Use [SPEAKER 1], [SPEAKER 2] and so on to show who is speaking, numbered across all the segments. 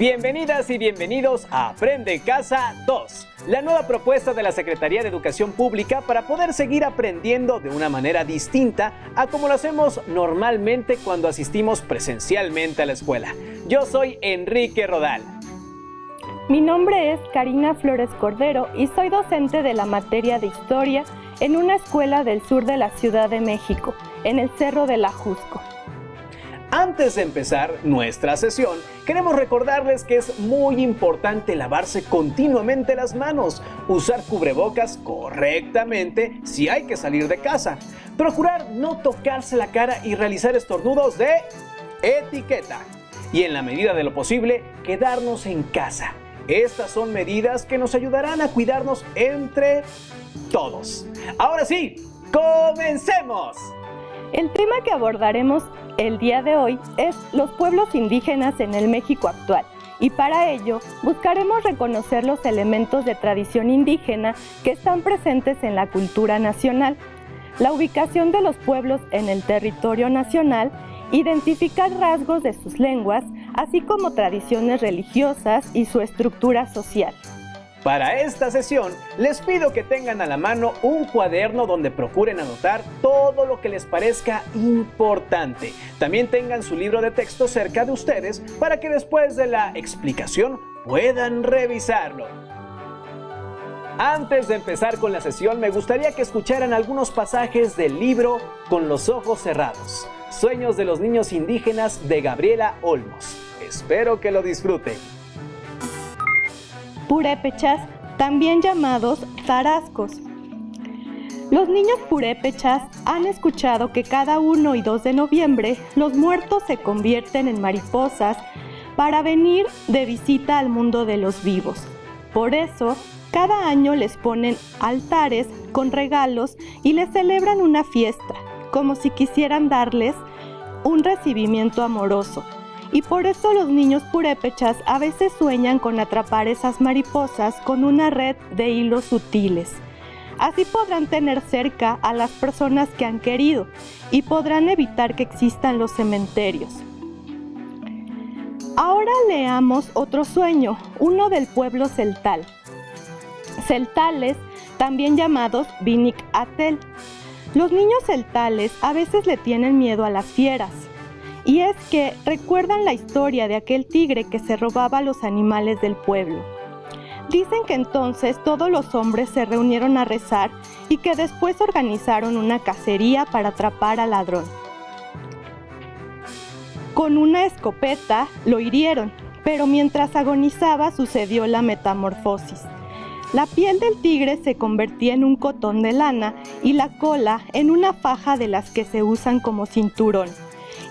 [SPEAKER 1] Bienvenidas y bienvenidos a Aprende en Casa 2, la nueva propuesta de la Secretaría de Educación Pública para poder seguir aprendiendo de una manera distinta a como lo hacemos normalmente cuando asistimos presencialmente a la escuela. Yo soy Enrique Rodal.
[SPEAKER 2] Mi nombre es Karina Flores Cordero y soy docente de la materia de Historia en una escuela del sur de la Ciudad de México, en el Cerro del Ajusco.
[SPEAKER 1] Antes de empezar nuestra sesión, queremos recordarles que es muy importante lavarse continuamente las manos, usar cubrebocas correctamente si hay que salir de casa, procurar no tocarse la cara y realizar estornudos de etiqueta. Y en la medida de lo posible, quedarnos en casa. Estas son medidas que nos ayudarán a cuidarnos entre todos. Ahora sí, ¡comencemos!
[SPEAKER 2] El tema que abordaremos el día de hoy es los pueblos indígenas en el México actual, y para ello buscaremos reconocer los elementos de tradición indígena que están presentes en la cultura nacional, la ubicación de los pueblos en el territorio nacional, identificar rasgos de sus lenguas, así como tradiciones religiosas y su estructura social.
[SPEAKER 1] Para esta sesión, les pido que tengan a la mano un cuaderno donde procuren anotar todo lo que les parezca importante. También tengan su libro de texto cerca de ustedes para que después de la explicación puedan revisarlo. Antes de empezar con la sesión, me gustaría que escucharan algunos pasajes del libro Con los ojos cerrados, Sueños de los niños indígenas de Gabriela Olmos. Espero que lo disfruten.
[SPEAKER 2] Purépechas, también llamados tarascos. Los niños purépechas han escuchado que cada 1 y 2 de noviembre los muertos se convierten en mariposas para venir de visita al mundo de los vivos. Por eso, cada año les ponen altares con regalos y les celebran una fiesta, como si quisieran darles un recibimiento amoroso. Y por eso los niños purépechas a veces sueñan con atrapar esas mariposas con una red de hilos sutiles. Así podrán tener cerca a las personas que han querido y podrán evitar que existan los cementerios. Ahora leamos otro sueño, uno del pueblo celtal. Celtales, también llamados Binic-Atel. Los niños celtales a veces le tienen miedo a las fieras. Y es que recuerdan la historia de aquel tigre que se robaba los animales del pueblo. Dicen que entonces todos los hombres se reunieron a rezar y que después organizaron una cacería para atrapar al ladrón. Con una escopeta lo hirieron, pero mientras agonizaba sucedió la metamorfosis. La piel del tigre se convertía en un cotón de lana y la cola en una faja de las que se usan como cinturón.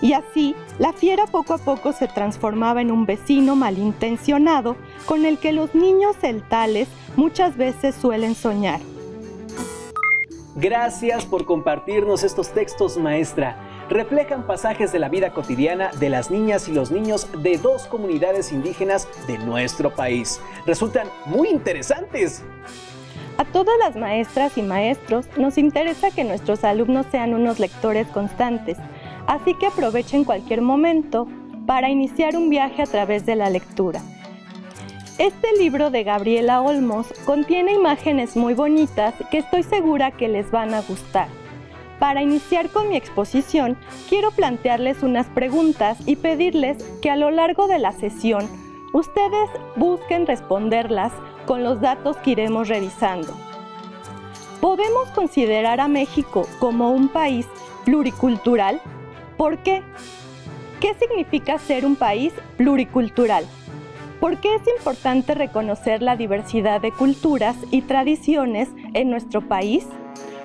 [SPEAKER 2] Y así, la fiera poco a poco se transformaba en un vecino malintencionado con el que los niños celtales muchas veces suelen soñar.
[SPEAKER 1] Gracias por compartirnos estos textos, maestra. Reflejan pasajes de la vida cotidiana de las niñas y los niños de 2 comunidades indígenas de nuestro país. Resultan muy interesantes.
[SPEAKER 2] A todas las maestras y maestros nos interesa que nuestros alumnos sean unos lectores constantes. Así que aprovechen cualquier momento para iniciar un viaje a través de la lectura. Este libro de Gabriela Olmos contiene imágenes muy bonitas que estoy segura que les van a gustar. Para iniciar con mi exposición, quiero plantearles unas preguntas y pedirles que a lo largo de la sesión, ustedes busquen responderlas con los datos que iremos revisando. ¿Podemos considerar a México como un país pluricultural? ¿Por qué? ¿Qué significa ser un país pluricultural? ¿Por qué es importante reconocer la diversidad de culturas y tradiciones en nuestro país?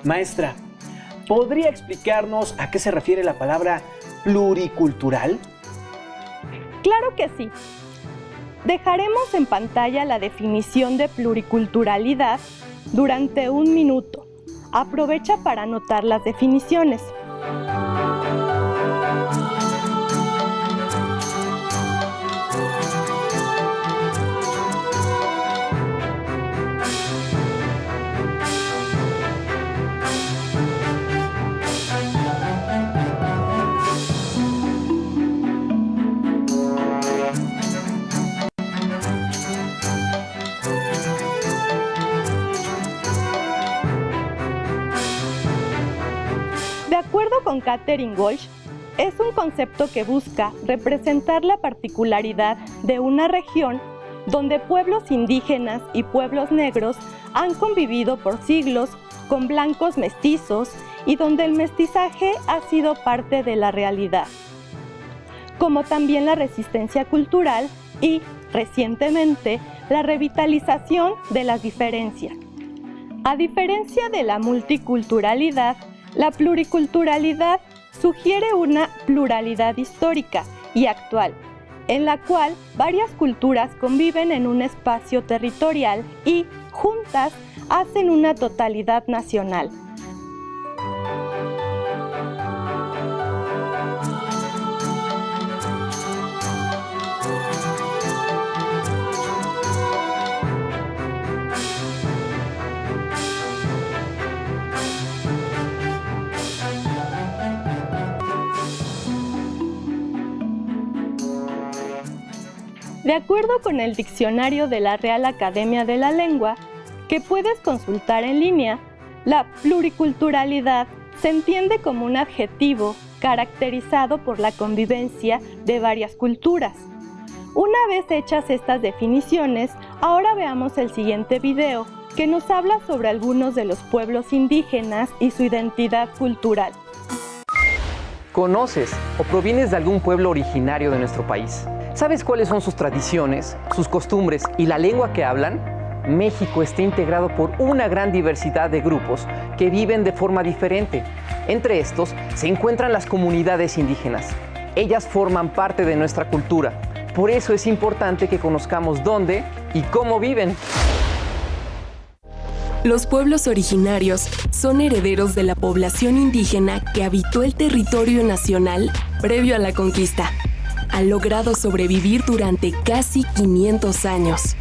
[SPEAKER 1] Maestra, ¿podría explicarnos a qué se refiere la palabra pluricultural?
[SPEAKER 2] Claro que sí. Dejaremos en pantalla la definición de pluriculturalidad durante 1 minuto. Aprovecha para anotar las definiciones. acuerdo con Katherine Walsh, es un concepto que busca representar la particularidad de una región donde pueblos indígenas y pueblos negros han convivido por siglos con blancos mestizos y donde el mestizaje ha sido parte de la realidad, como también la resistencia cultural y, recientemente, la revitalización de las diferencias. A diferencia de la multiculturalidad, la pluriculturalidad sugiere una pluralidad histórica y actual, en la cual varias culturas conviven en un espacio territorial y, juntas, hacen una totalidad nacional. De acuerdo con el diccionario de la Real Academia de la Lengua, que puedes consultar en línea, la pluriculturalidad se entiende como un adjetivo caracterizado por la convivencia de varias culturas. Una vez hechas estas definiciones, ahora veamos el siguiente video que nos habla sobre algunos de los pueblos indígenas y su identidad cultural.
[SPEAKER 3] ¿Conoces o provienes de algún pueblo originario de nuestro país? ¿Sabes cuáles son sus tradiciones, sus costumbres y la lengua que hablan? México está integrado por una gran diversidad de grupos que viven de forma diferente. Entre estos se encuentran las comunidades indígenas. Ellas forman parte de nuestra cultura. Por eso es importante que conozcamos dónde y cómo viven.
[SPEAKER 4] Los pueblos originarios son herederos de la población indígena que habitó el territorio nacional previo a la conquista. Han logrado sobrevivir durante casi 500 años.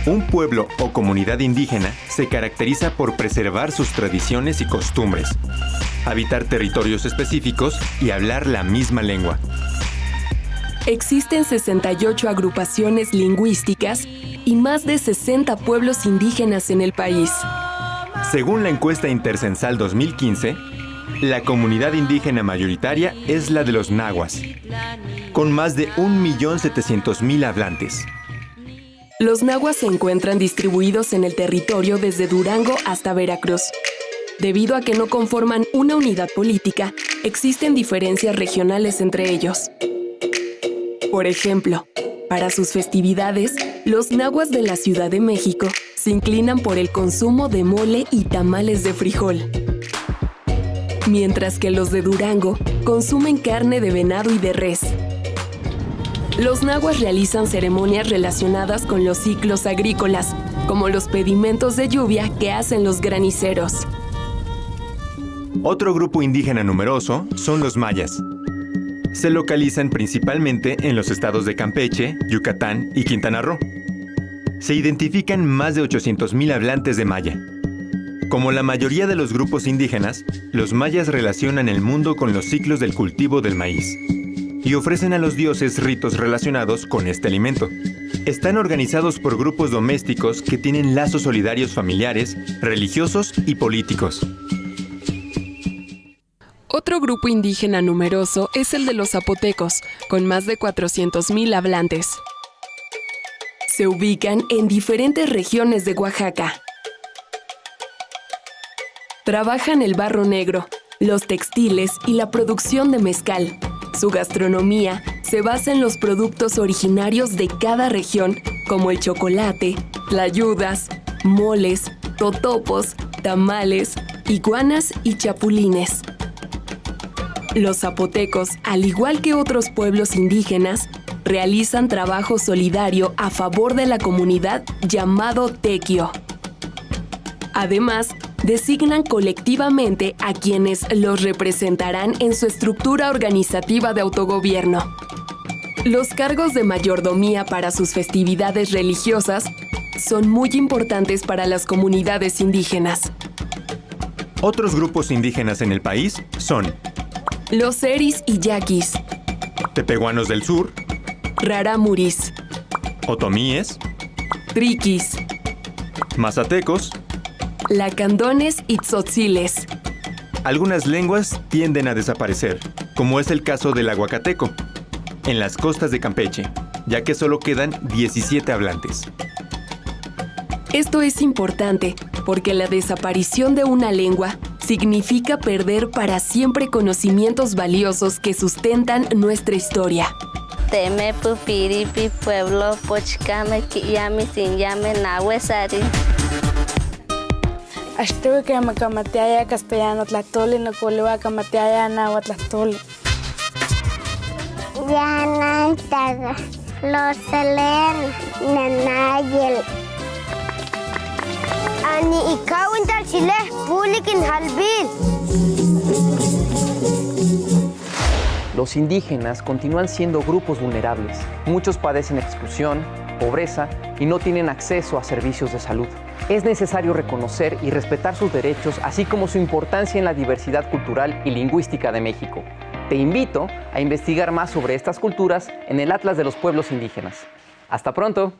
[SPEAKER 5] Un pueblo o comunidad indígena se caracteriza por preservar sus tradiciones y costumbres, habitar territorios específicos y hablar la misma lengua.
[SPEAKER 4] Existen 68 agrupaciones lingüísticas y más de 60 pueblos indígenas en el país.
[SPEAKER 5] Según la encuesta intercensal 2015, la comunidad indígena mayoritaria es la de los nahuas, con más de 1.700.000 hablantes.
[SPEAKER 4] Los nahuas se encuentran distribuidos en el territorio desde Durango hasta Veracruz. Debido a que no conforman una unidad política, existen diferencias regionales entre ellos. Por ejemplo, para sus festividades, los nahuas de la Ciudad de México se inclinan por el consumo de mole y tamales de frijol, mientras que los de Durango consumen carne de venado y de res. Los nahuas realizan ceremonias relacionadas con los ciclos agrícolas, como los pedimentos de lluvia que hacen los graniceros.
[SPEAKER 5] Otro grupo indígena numeroso son los mayas. Se localizan principalmente en los estados de Campeche, Yucatán y Quintana Roo. Se identifican más de 800.000 hablantes de maya. Como la mayoría de los grupos indígenas, los mayas relacionan el mundo con los ciclos del cultivo del maíz y ofrecen a los dioses ritos relacionados con este alimento. Están organizados por grupos domésticos que tienen lazos solidarios familiares, religiosos y políticos.
[SPEAKER 4] Otro grupo indígena numeroso es el de los zapotecos, con más de 400.000 hablantes. Se ubican en diferentes regiones de Oaxaca. Trabajan el barro negro, los textiles y la producción de mezcal. Su gastronomía se basa en los productos originarios de cada región, como el chocolate, tlayudas, moles, totopos, tamales, iguanas y chapulines. Los zapotecos, al igual que otros pueblos indígenas, realizan trabajo solidario a favor de la comunidad llamado tequio. Además, designan colectivamente a quienes los representarán en su estructura organizativa de autogobierno. Los cargos de mayordomía para sus festividades religiosas son muy importantes para las comunidades indígenas.
[SPEAKER 5] Otros grupos indígenas en el país son
[SPEAKER 4] Los seris y yaquis,
[SPEAKER 5] tepehuanos del sur,
[SPEAKER 4] rarámuris,
[SPEAKER 5] otomíes,
[SPEAKER 4] triquis,
[SPEAKER 5] mazatecos,
[SPEAKER 4] lacandones y tzotziles,
[SPEAKER 5] Algunas lenguas tienden a desaparecer, como es el caso del aguacateco, en las costas de Campeche, ya que solo quedan 17 hablantes.
[SPEAKER 4] Esto es importante porque la desaparición de una lengua significa perder para siempre conocimientos valiosos que sustentan nuestra historia.
[SPEAKER 6] Teme pupiripi pueblo pochcame kiyami sinyame nahuesari.
[SPEAKER 7] Ashtuve que me camateaya castellano tlatoli no culewa camateaya náhuatl tlatoli.
[SPEAKER 8] Yana taga los selen nanayel. Ani ikawin tal chile pulikin halbil.
[SPEAKER 3] Los indígenas continúan siendo grupos vulnerables. Muchos padecen exclusión, pobreza y no tienen acceso a servicios de salud. Es necesario reconocer y respetar sus derechos, así como su importancia en la diversidad cultural y lingüística de México. Te invito a investigar más sobre estas culturas en el Atlas de los Pueblos Indígenas. ¡Hasta pronto!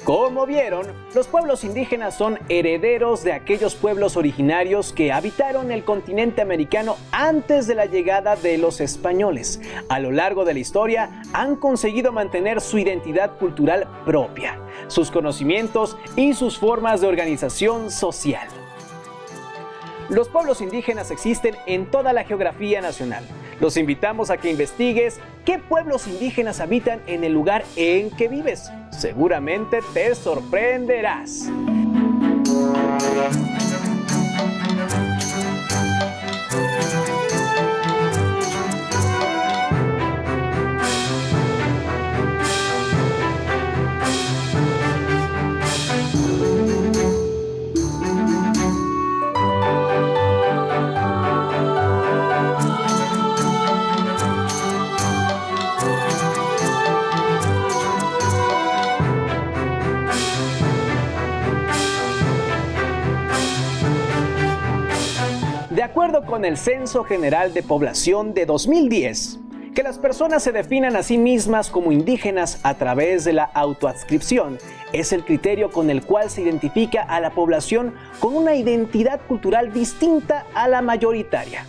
[SPEAKER 1] Como vieron, los pueblos indígenas son herederos de aquellos pueblos originarios que habitaron el continente americano antes de la llegada de los españoles. A lo largo de la historia han conseguido mantener su identidad cultural propia, sus conocimientos y sus formas de organización social. Los pueblos indígenas existen en toda la geografía nacional. Los invitamos a que investigues qué pueblos indígenas habitan en el lugar en que vives. Seguramente te sorprenderás. De acuerdo con el Censo General de Población de 2010, que las personas se definan a sí mismas como indígenas a través de la autoadscripción es el criterio con el cual se identifica a la población con una identidad cultural distinta a la mayoritaria.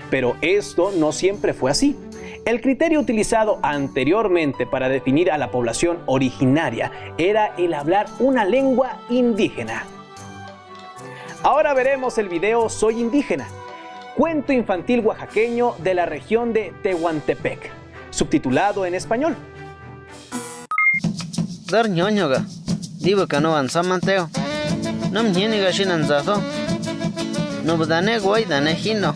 [SPEAKER 1] Pero esto no siempre fue así. El criterio utilizado anteriormente para definir a la población originaria era el hablar una lengua indígena. Ahora veremos el video Soy Indígena, cuento infantil oaxaqueño de la región de Tehuantepec, subtitulado en español.
[SPEAKER 9] Dar ñoñoga, digo que no ansamanteo, no mnieniga shinanzazo, no budane guay dane hino,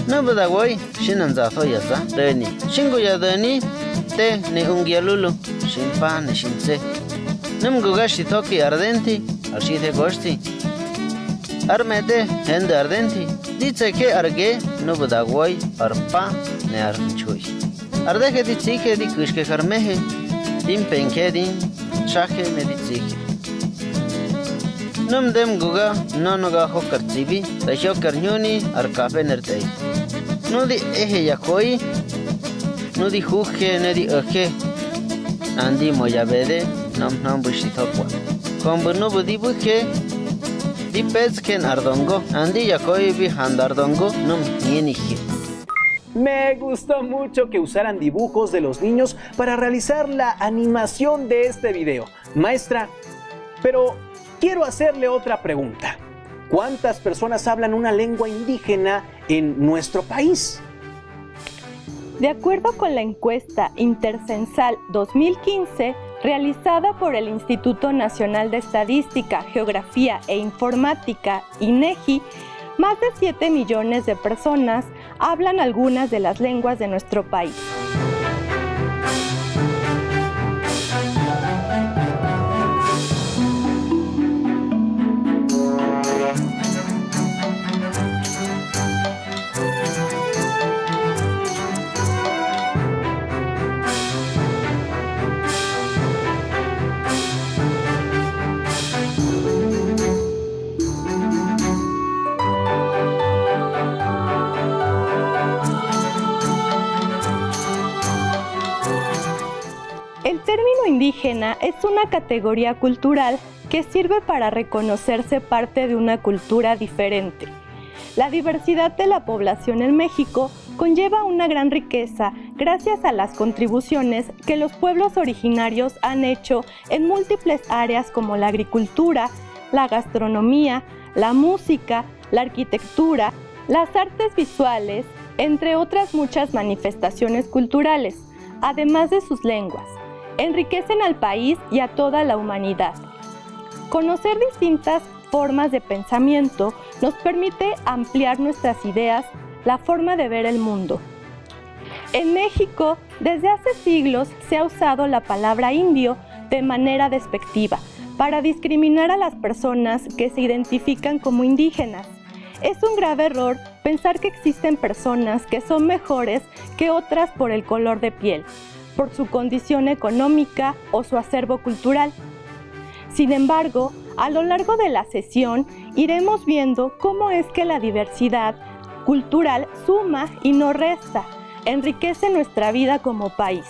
[SPEAKER 9] no budaguay shinanzazo ya está, reni, shingo ya dani, te ne ungialulu, shinpa ne shinse, numgugashi toki ardenti, arshite gosti. Armete hende ardenti, dice que arge no budaguay arpa ne archui. Ardeje dice di kushke karmeje, din penke din shaje ne dice. Num dem guga no noga hokar tibi, la hokar nyuni ar kafe nertei. No di eje yakoi, no di huje ne di oje. Andi moyabede nam bushitokwa. Kombu no budi buke.
[SPEAKER 1] Me gustó mucho que usaran dibujos de los niños para realizar la animación de este video. Maestra, pero quiero hacerle otra pregunta. ¿Cuántas personas hablan una lengua indígena en nuestro país?
[SPEAKER 2] De acuerdo con la encuesta Intercensal 2015, realizada por el Instituto Nacional de Estadística, Geografía e Informática, INEGI, más de 7 millones de personas hablan algunas de las lenguas de nuestro país. El término indígena es una categoría cultural que sirve para reconocerse parte de una cultura diferente. La diversidad de la población en México conlleva una gran riqueza gracias a las contribuciones que los pueblos originarios han hecho en múltiples áreas como la agricultura, la gastronomía, la música, la arquitectura, las artes visuales, entre otras muchas manifestaciones culturales, además de sus lenguas. Enriquecen al país y a toda la humanidad. Conocer distintas formas de pensamiento nos permite ampliar nuestras ideas, la forma de ver el mundo. En México, desde hace siglos se ha usado la palabra indio de manera despectiva para discriminar a las personas que se identifican como indígenas. Es un grave error pensar que existen personas que son mejores que otras por el color de piel, por su condición económica o su acervo cultural. Sin embargo, a lo largo de la sesión iremos viendo cómo es que la diversidad cultural suma y no resta, enriquece nuestra vida como país.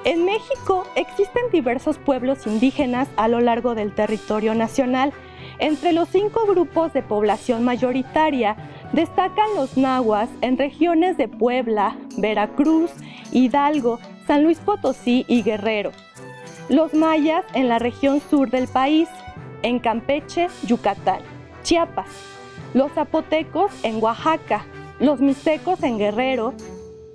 [SPEAKER 2] En México existen diversos pueblos indígenas a lo largo del territorio nacional. Entre los 5 grupos de población mayoritaria destacan los nahuas en regiones de Puebla, Veracruz, Hidalgo, San Luis Potosí y Guerrero. Los mayas en la región sur del país, en Campeche, Yucatán, Chiapas. Los zapotecos en Oaxaca, los mixtecos en Guerrero,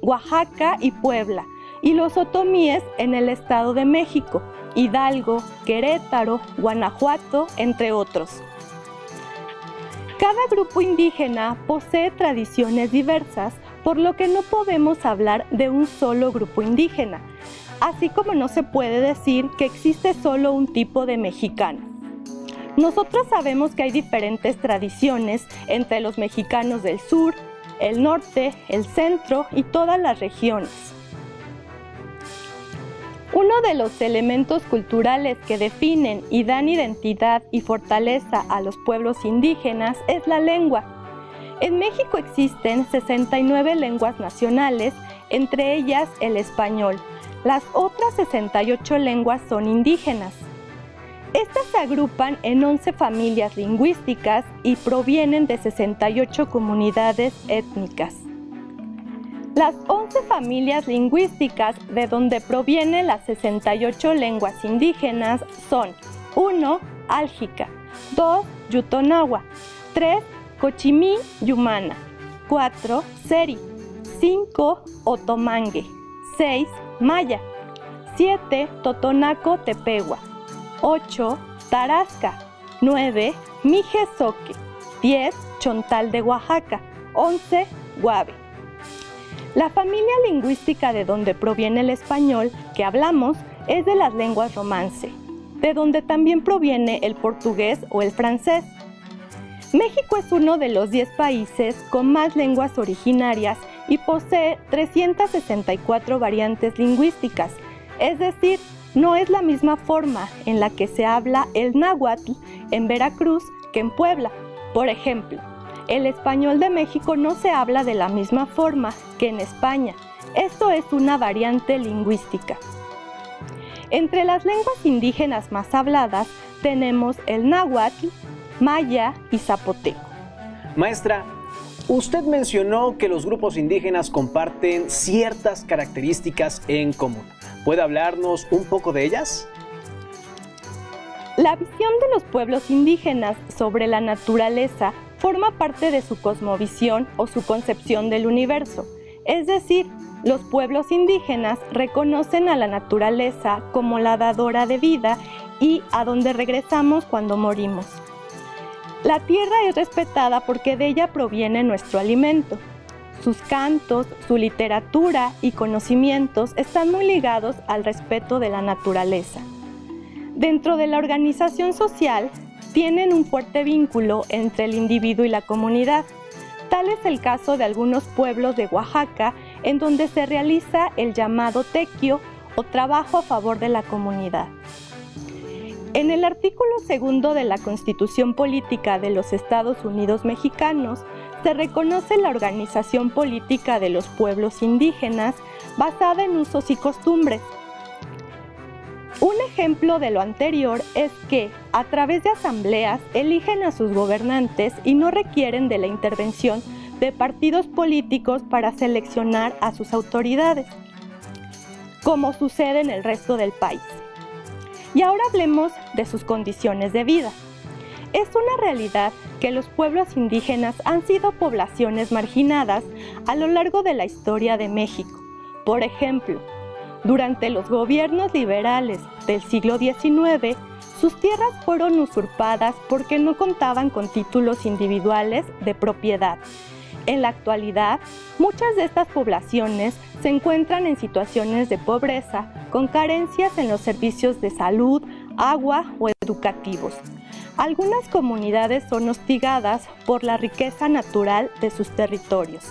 [SPEAKER 2] Oaxaca y Puebla. Y los otomíes en el Estado de México, Hidalgo, Querétaro, Guanajuato, entre otros. Cada grupo indígena posee tradiciones diversas, por lo que no podemos hablar de un solo grupo indígena, así como no se puede decir que existe solo un tipo de mexicano. Nosotros sabemos que hay diferentes tradiciones entre los mexicanos del sur, el norte, el centro y todas las regiones. Uno de los elementos culturales que definen y dan identidad y fortaleza a los pueblos indígenas es la lengua. En México existen 69 lenguas nacionales, entre ellas el español. Las otras 68 lenguas son indígenas. Estas se agrupan en 11 familias lingüísticas y provienen de 68 comunidades étnicas. Las 11 familias lingüísticas de donde provienen las 68 lenguas indígenas son 1. Álgica, 2. Yutonagua, 3. Cochimí Yumana, 4. Seri, 5. Otomangue, 6. Maya, 7. Totonaco Tepehua, 8. Tarasca, 9. Mijezoque, 10. Chontal de Oaxaca, 11. Guave. La familia lingüística de donde proviene el español que hablamos es de las lenguas romance, de donde también proviene el portugués o el francés. México es uno de los 10 países con más lenguas originarias y posee 364 variantes lingüísticas, es decir, no es la misma forma en la que se habla el náhuatl en Veracruz que en Puebla. Por ejemplo, el español de México no se habla de la misma forma que en España. Esto es una variante lingüística. Entre las lenguas indígenas más habladas tenemos el náhuatl, maya y zapoteco.
[SPEAKER 1] Maestra, usted mencionó que los grupos indígenas comparten ciertas características en común. ¿Puede hablarnos un poco de ellas?
[SPEAKER 2] La visión de los pueblos indígenas sobre la naturaleza forma parte de su cosmovisión o su concepción del universo. Es decir, los pueblos indígenas reconocen a la naturaleza como la dadora de vida y a donde regresamos cuando morimos. La tierra es respetada porque de ella proviene nuestro alimento. Sus cantos, su literatura y conocimientos están muy ligados al respeto de la naturaleza. Dentro de la organización social, tienen un fuerte vínculo entre el individuo y la comunidad. Tal es el caso de algunos pueblos de Oaxaca, en donde se realiza el llamado tequio o trabajo a favor de la comunidad. En el artículo 2 de la Constitución Política de los Estados Unidos Mexicanos, se reconoce la organización política de los pueblos indígenas basada en usos y costumbres. Un ejemplo de lo anterior es que, a través de asambleas, eligen a sus gobernantes y no requieren de la intervención de partidos políticos para seleccionar a sus autoridades, como sucede en el resto del país. Y ahora hablemos de sus condiciones de vida. Es una realidad que los pueblos indígenas han sido poblaciones marginadas a lo largo de la historia de México. Por ejemplo, durante los gobiernos liberales del siglo XIX, sus tierras fueron usurpadas porque no contaban con títulos individuales de propiedad. En la actualidad, muchas de estas poblaciones se encuentran en situaciones de pobreza, con carencias en los servicios de salud, agua o educativos. Algunas comunidades son hostigadas por la riqueza natural de sus territorios.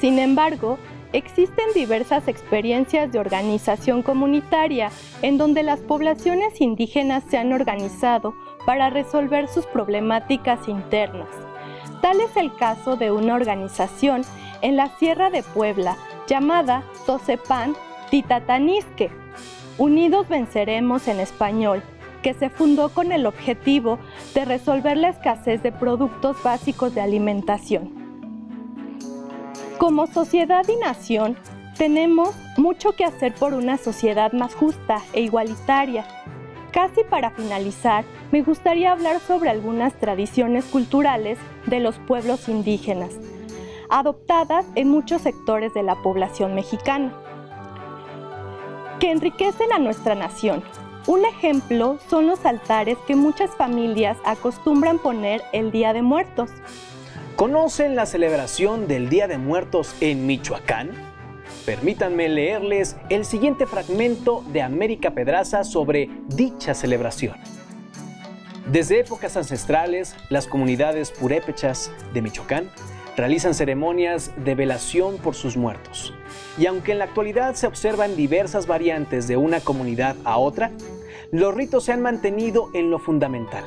[SPEAKER 2] Sin embargo, existen diversas experiencias de organización comunitaria en donde las poblaciones indígenas se han organizado para resolver sus problemáticas internas. Tal es el caso de una organización en la Sierra de Puebla llamada Tosepan Titatanisque, Unidos Venceremos en español, que se fundó con el objetivo de resolver la escasez de productos básicos de alimentación. Como sociedad y nación, tenemos mucho que hacer por una sociedad más justa e igualitaria. Casi para finalizar, me gustaría hablar sobre algunas tradiciones culturales de los pueblos indígenas, adoptadas en muchos sectores de la población mexicana, que enriquecen a nuestra nación. Un ejemplo son los altares que muchas familias acostumbran poner el Día de Muertos.
[SPEAKER 1] ¿Conocen la celebración del Día de Muertos en Michoacán? Permítanme leerles el siguiente fragmento de América Pedraza sobre dicha celebración. Desde épocas ancestrales, las comunidades purépechas de Michoacán realizan ceremonias de velación por sus muertos. Y aunque en la actualidad se observan diversas variantes de una comunidad a otra, los ritos se han mantenido en lo fundamental.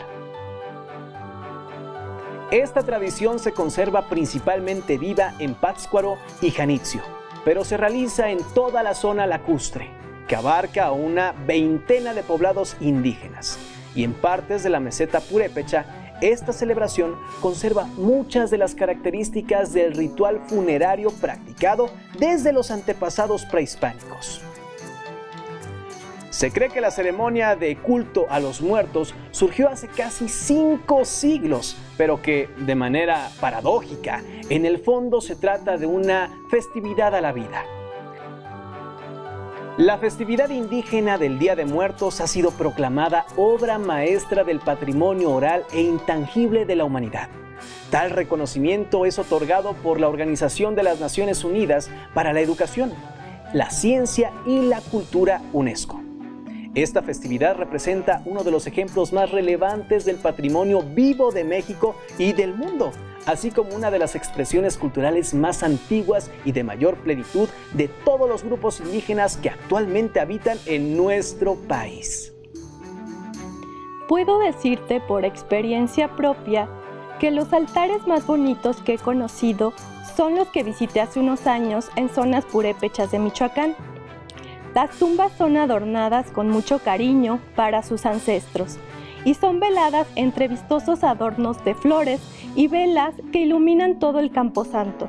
[SPEAKER 1] Esta tradición se conserva principalmente viva en Pátzcuaro y Janitzio, pero se realiza en toda la zona lacustre, que abarca a una veintena de poblados indígenas. Y en partes de la meseta purépecha, esta celebración conserva muchas de las características del ritual funerario practicado desde los antepasados prehispánicos. Se cree que la ceremonia de culto a los muertos surgió hace casi 5 siglos, pero que, de manera paradójica, en el fondo se trata de una festividad a la vida. La festividad indígena del Día de Muertos ha sido proclamada obra maestra del patrimonio oral e intangible de la humanidad. Tal reconocimiento es otorgado por la Organización de las Naciones Unidas para la Educación, la Ciencia y la Cultura UNESCO. Esta festividad representa uno de los ejemplos más relevantes del patrimonio vivo de México y del mundo, así como una de las expresiones culturales más antiguas y de mayor plenitud de todos los grupos indígenas que actualmente habitan en nuestro país.
[SPEAKER 2] Puedo decirte por experiencia propia que los altares más bonitos que he conocido son los que visité hace unos años en zonas purépechas de Michoacán. Las tumbas son adornadas con mucho cariño para sus ancestros y son veladas entre vistosos adornos de flores y velas que iluminan todo el camposanto.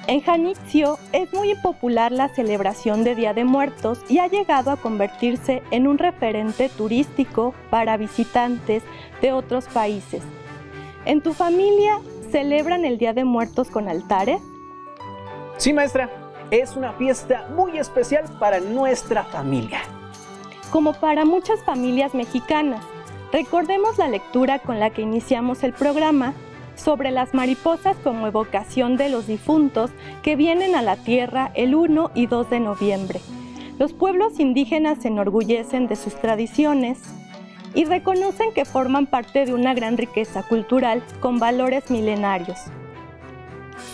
[SPEAKER 2] En Janitzio es muy popular la celebración de Día de Muertos y ha llegado a convertirse en un referente turístico para visitantes de otros países. ¿En tu familia celebran el Día de Muertos con altares?
[SPEAKER 1] Sí, maestra. Es una fiesta muy especial para nuestra familia.
[SPEAKER 2] Como para muchas familias mexicanas, recordemos la lectura con la que iniciamos el programa sobre las mariposas como evocación de los difuntos que vienen a la tierra el 1 y 2 de noviembre. Los pueblos indígenas se enorgullecen de sus tradiciones y reconocen que forman parte de una gran riqueza cultural con valores milenarios.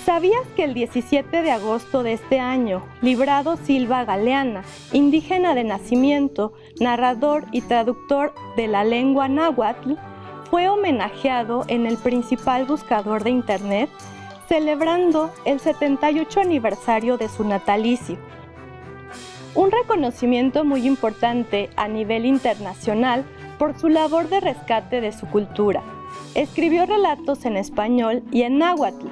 [SPEAKER 2] ¿Sabías que el 17 de agosto de este año, Librado Silva Galeana, indígena de nacimiento, narrador y traductor de la lengua náhuatl, fue homenajeado en el principal buscador de Internet, celebrando el 78 aniversario de su natalicio? un reconocimiento muy importante a nivel internacional por su labor de rescate de su cultura. Escribió relatos en español y en náhuatl,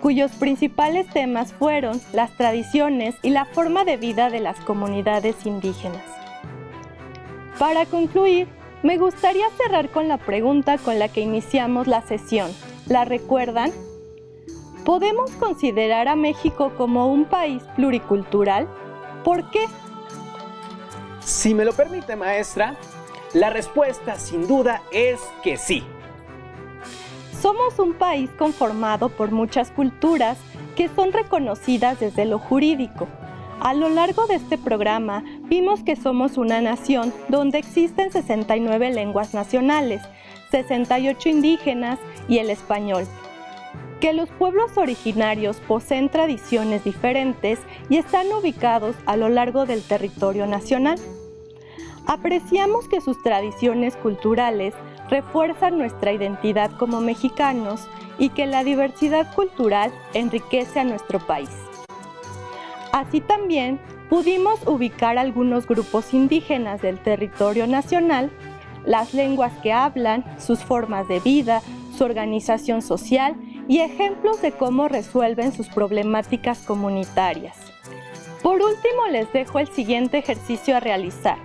[SPEAKER 2] cuyos principales temas fueron las tradiciones y la forma de vida de las comunidades indígenas. Para concluir, me gustaría cerrar con la pregunta con la que iniciamos la sesión. ¿La recuerdan? ¿Podemos considerar a México como un país pluricultural? ¿Por qué?
[SPEAKER 1] Si me lo permite, maestra, la respuesta sin duda es que sí.
[SPEAKER 2] Somos un país conformado por muchas culturas que son reconocidas desde lo jurídico. A lo largo de este programa vimos que somos una nación donde existen 69 lenguas nacionales, 68 indígenas y el español. Que los pueblos originarios poseen tradiciones diferentes y están ubicados a lo largo del territorio nacional. Apreciamos que sus tradiciones culturales refuerzan nuestra identidad como mexicanos y que la diversidad cultural enriquece a nuestro país. Así también pudimos ubicar algunos grupos indígenas del territorio nacional, las lenguas que hablan, sus formas de vida, su organización social y ejemplos de cómo resuelven sus problemáticas comunitarias. Por último, les dejo el siguiente ejercicio a realizar.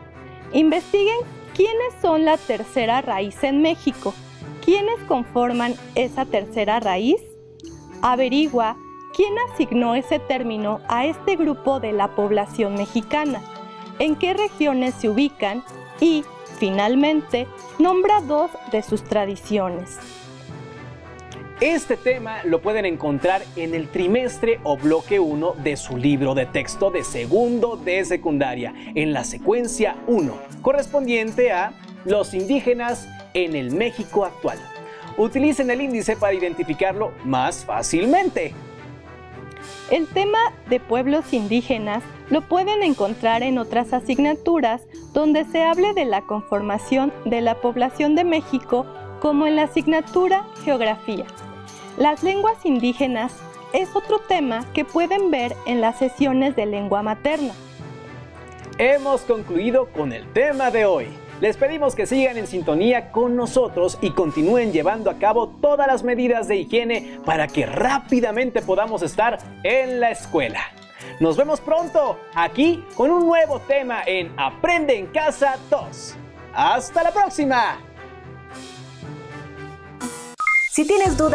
[SPEAKER 2] Investiguen quiénes son la tercera raíz en México, quiénes conforman esa tercera raíz. Averigua quién asignó ese término a este grupo de la población mexicana, en qué regiones se ubican y, finalmente, nombra 2 de sus tradiciones.
[SPEAKER 1] Este tema lo pueden encontrar en el trimestre o bloque 1 de su libro de texto de segundo de secundaria, en la secuencia 1, correspondiente a los indígenas en el México actual. Utilicen el índice para identificarlo más fácilmente.
[SPEAKER 2] El tema de pueblos indígenas lo pueden encontrar en otras asignaturas donde se hable de la conformación de la población de México, como en la asignatura Geografía. Las lenguas indígenas es otro tema que pueden ver en las sesiones de lengua materna.
[SPEAKER 1] Hemos concluido con el tema de hoy. Les pedimos que sigan en sintonía con nosotros y continúen llevando a cabo todas las medidas de higiene para que rápidamente podamos estar en la escuela. Nos vemos pronto aquí con un nuevo tema en Aprende en Casa 2. ¡Hasta la próxima!
[SPEAKER 10] Si tienes dudas